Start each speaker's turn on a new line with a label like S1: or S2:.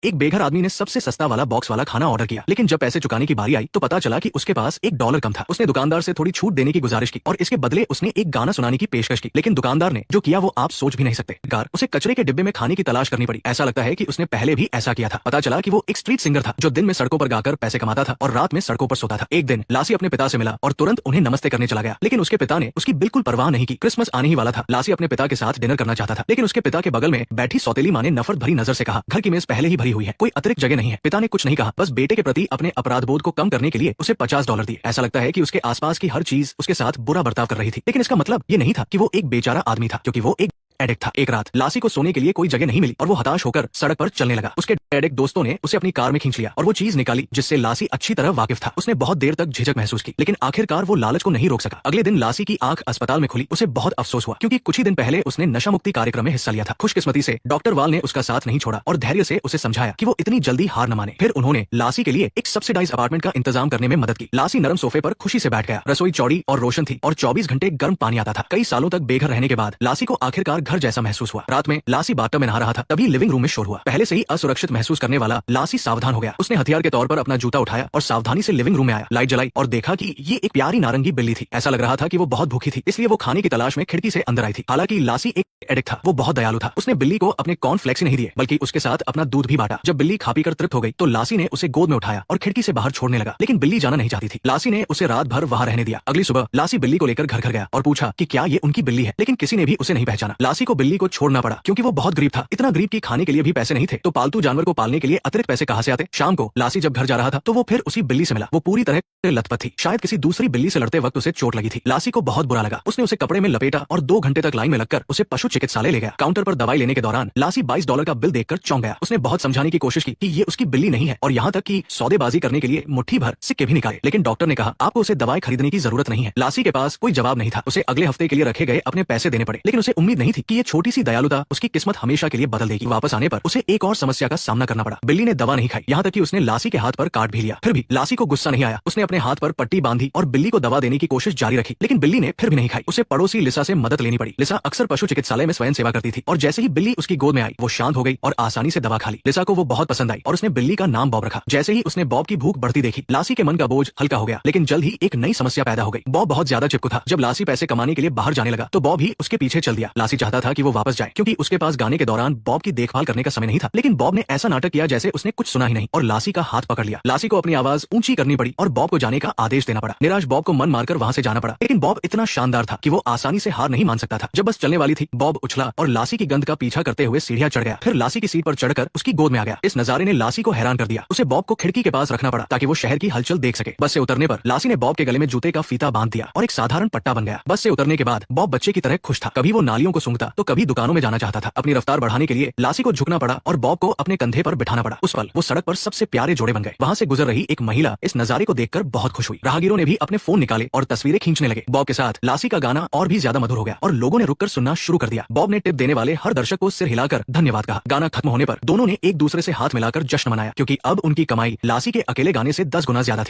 S1: एक बेघर आदमी ने सबसे सस्ता वाला बॉक्स वाला खाना ऑर्डर किया, लेकिन जब पैसे चुकाने की बारी आई तो पता चला कि उसके पास $1 कम था। उसने दुकानदार से थोड़ी छूट देने की गुजारिश की और इसके बदले उसने एक गाना सुनाने की पेशकश की, लेकिन दुकानदार ने जो किया वो आप सोच भी नहीं सकते। उसे कचरे के डिब्बे में खाने की तलाश करनी पड़ी। ऐसा लगता है कि उसने पहले भी ऐसा किया था। पता चला कि वो एक स्ट्रीट सिंगर था जो दिन में सड़कों पर गाकर पैसे कमाता था और रात में सड़कों पर सोता था। एक दिन लासी अपने पिता से मिला और तुरंत उन्हें नमस्ते करने चला गया, लेकिन उसके पिता ने उसकी बिल्कुल परवाह नहीं की। क्रिसमस आने ही वाला था। लासी अपने पिता के साथ डिनर करना चाहता था, लेकिन उसके पिता के बगल में बैठी सौतेली मां ने नफरत भरी नजर से कहा, घर की मेज पहले ही भरी हुई है, कोई अतिरिक्त जगह नहीं है। पिता ने कुछ नहीं कहा, बस बेटे के प्रति अपने अपराध बोध को कम करने के लिए उसे $50 दिए। ऐसा लगता है कि उसके आसपास की हर चीज उसके साथ बुरा बर्ताव कर रही थी, लेकिन इसका मतलब ये नहीं था कि वो एक बेचारा आदमी था, क्योंकि वो एक एडिक्ट था। एक रात लासी को सोने के लिए कोई जगह नहीं मिली और वो हताश होकर सड़क पर चलने लगा। उसके एडिक्ट दोस्तों ने उसे अपनी कार में खींच लिया और वो चीज निकाली जिससे लासी अच्छी तरह वाकिफ था। उसने बहुत देर तक झिझक महसूस की, लेकिन आखिरकार वो लालच को नहीं रोक सका। अगले दिन लासी की आंख अस्पताल में खुली। उसे बहुत अफसोस हुआ, क्योंकि कुछ ही दिन पहले उसने नशा मुक्ति कार्यक्रम में हिस्सा लिया था। खुशकिस्मती से डॉक्टर वाल ने उसका साथ नहीं छोड़ा और धैर्य से उसे समझाया कि वो इतनी जल्दी हार न माने। फिर उन्होंने लासी के लिए एक सब्सिडाइज अपार्टमेंट का इंतजाम करने में मदद की। लासी नरम सोफे पर खुशी से बैठ गया। रसोई चौड़ी और रोशन थी और 24 घंटे गर्म पानी आता था। कई सालों तक बेघर रहने के बाद लासी को आखिरकार घर जैसा महसूस हुआ। रात में लासी बाथटब में नहा रहा था, तभी लिविंग रूम में शोर हुआ। पहले से ही असुरक्षित महसूस करने वाला लासी सावधान हो गया। उसने हथियार के तौर पर अपना जूता उठाया और सावधानी से लिविंग रूम में आया। लाइट जलाई और देखा कि ये एक प्यारी नारंगी बिल्ली थी। ऐसा लग रहा था कि वो बहुत भूखी थी, इसलिए वो खाने की तलाश में खिड़की से अंदर आई थी। हालांकि लासी एक एडिक्ट था, वो बहुत दयालु था। उसने बिल्ली को अपने कॉर्नफ्लेक्स ही नहीं दिए, बल्कि उसके साथ अपना दूध भी बांटा। जब बिल्ली खा पीकर तृप्त हो गई तो लासी ने उसे गोद में उठाया और खिड़की से बाहर छोड़ने लगा, लेकिन बिल्ली जाना नहीं चाहती थी। लासी ने उसे रात भर वहां रहने दिया। अगली सुबह लासी बिल्ली को लेकर घर घर गया और पूछा कि क्या ये उनकी बिल्ली है, लेकिन किसी ने भी उसे नहीं पहचाना। लासी को बिल्ली को छोड़ना पड़ा, क्योंकि वो बहुत गरीब था। इतना गरीब कि खाने के लिए भी पैसे नहीं थे, तो पालतू जानवर को पालने के लिए अतिरिक्त पैसे कहां से आते। शाम को लासी जब घर जा रहा था तो वो फिर उसी बिल्ली से मिला। वो पूरी तरह लथपथ थी, शायद किसी दूसरी बिल्ली से लड़ते वक्त उसे चोट लगी थी। लासी को बहुत बुरा लगा। उसने उसे कपड़े में लपेटा और 2 घंटे तक लाइन में लगकर उसे पशु चिकित्सालय ले गया। काउंटर पर दवाई लेने के दौरान लासी $22 का बिल देखकर चौंक गया। उसने बहुत समझाने की कोशिश की कि ये उसकी बिल्ली नहीं है और यहाँ तक कि सौदेबाजी करने के लिए मुट्ठी भर सिक्के भी निकाले, लेकिन डॉक्टर ने कहा आपको उसे दवाई खरीदने की जरूरत नहीं है। लासी के पास कोई जवाब नहीं था। उसे अगले हफ्ते के लिए रखे गए अपने पैसे देने पड़े, लेकिन उसे उम्मीद नहीं थी कि ये छोटी सी दयालुता उसकी किस्मत हमेशा के लिए बदल देगी। वापस आने पर उसे एक और समस्या का सामना करना पड़ा। बिल्ली ने दवा नहीं खाई, यहाँ तक कि उसने लासी के हाथ पर काट भी लिया। फिर भी लासी को गुस्सा नहीं आया। उसने अपने हाथ पर पट्टी बांधी और बिल्ली को दवा देने की कोशिश जारी रखी, लेकिन बिल्ली ने फिर भी नहीं खाई। उसे पड़ोसी लिसा से मदद लेनी पड़ी। लिसा अक्सर पशु चिकित्सालय में स्वयं सेवा करती थी और जैसे ही बिल्ली उसकी गोद में आई वो शांत हो गई और आसानी से दवा खा ली। लिसा को वो बहुत पसंद आई और उसने बिल्ली का नाम बॉब रखा। जैसे ही उसने बॉब की भूख बढ़ती देखी, लासी के मन का बोझ हल्का हो गया, लेकिन जल्द ही एक नई समस्या पैदा हो गई। बॉब बहुत ज्यादा चिपकू था। जब लासी पैसे कमाने के लिए बाहर जाने लगा तो बॉब ही उसके पीछे चल दिया। लासी चाहता था कि वो वापस जाए, क्योंकि उसके पास गाने के दौरान बॉब की देखभाल करने का समय नहीं था, लेकिन बॉब ने ऐसा नाटक किया जैसे उसने कुछ सुना ही नहीं और लासी का हाथ पकड़ लिया। लासी को अपनी आवाज ऊंची करनी पड़ी और बॉब को जाने का आदेश देना पड़ा। निराश बॉब को मन मारकर वहां से जाना पड़ा, लेकिन बॉब इतना शानदार था कि वो आसानी से हार नहीं मान सकता था। जब बस चलने वाली थी, बॉब उछला और लासी की गंध का पीछा करते हुए सीढ़ियां चढ़ गया। फिर लासी की सीट पर चढ़कर उसकी गोद में आ गया। इस नजारे ने लासी को हैरान कर दिया। उसे बॉब को खिड़की के पास रखना पड़ा ताकि वो शहर की हलचल देख सके। बस से उतरने पर लासी ने बॉब के गले में जूते का फीता बांध दिया और एक साधारण पट्टा बन गया। बस से उतरने के बाद बॉब बच्चे की तरह खुश था। कभी वो नालियों को सूंघता तो कभी दुकानों में जाना चाहता था। अपनी रफ्तार बढ़ाने के लिए लासी को झुकना पड़ा और बॉब को अपने कंधे पर बिठाना पड़ा। उस पल वो सड़क पर सबसे प्यारे जोड़े बन गए। वहां से गुजर रही एक महिला इस नजारे को देखकर बहुत खुश हुई। राहगीरों ने भी अपने फोन निकाले और तस्वीरें खींचने लगे। बॉब के साथ लासी का गाना और भी ज्यादा मधुर हो गया और लोगों ने रुककर सुनना शुरू कर दिया। बॉब ने टिप देने वाले हर दर्शक को सिर हिलाकर धन्यवाद कहा। गाना खत्म होने पर दोनों ने एक दूसरे से हाथ मिलाकर जश्न मनाया, क्योंकि अब उनकी कमाई लासी के अकेले गाने से 10 गुना ज्यादा थी।